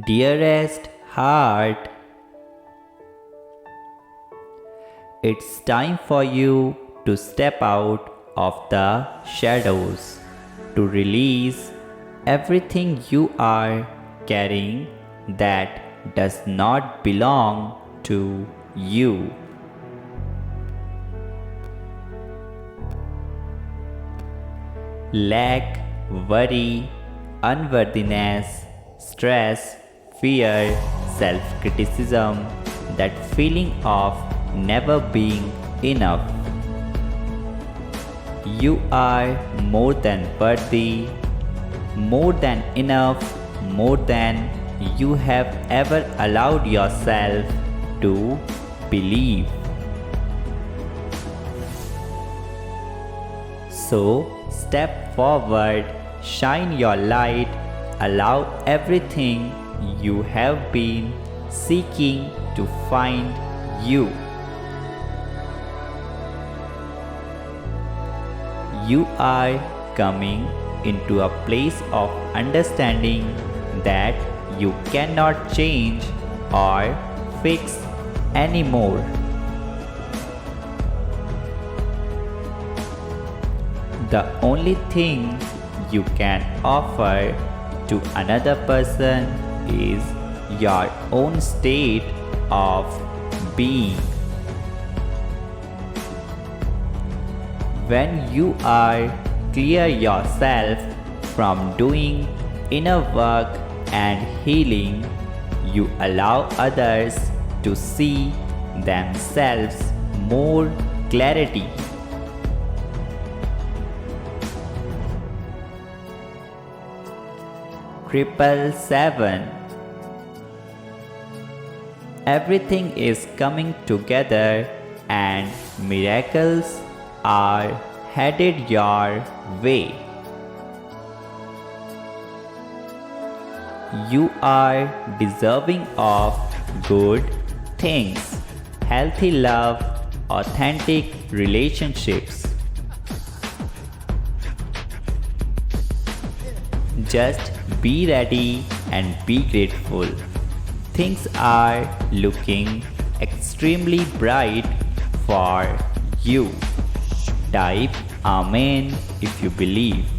Dearest heart, it's time for you to step out of the shadows, to release everything you are carrying that does not belong to you. Lack, worry, unworthiness, stress, fear, self criticism, that feeling of never being enough. You are more than worthy, more than enough, more than you have ever allowed yourself to believe. So, step forward, shine your light, allow everything you have been seeking to find you. You are coming into a place of understanding that you cannot change or fix anymore. The only thing you can offer to another person is your own state of being. When you are clear yourself from doing inner work and healing, you allow others to see themselves more clarity. Triple seven. Everything is coming together and miracles are headed your way. You are deserving of good things, healthy love, authentic relationships. Just be ready and be grateful. Things are looking extremely bright for you. Type Amen if you believe.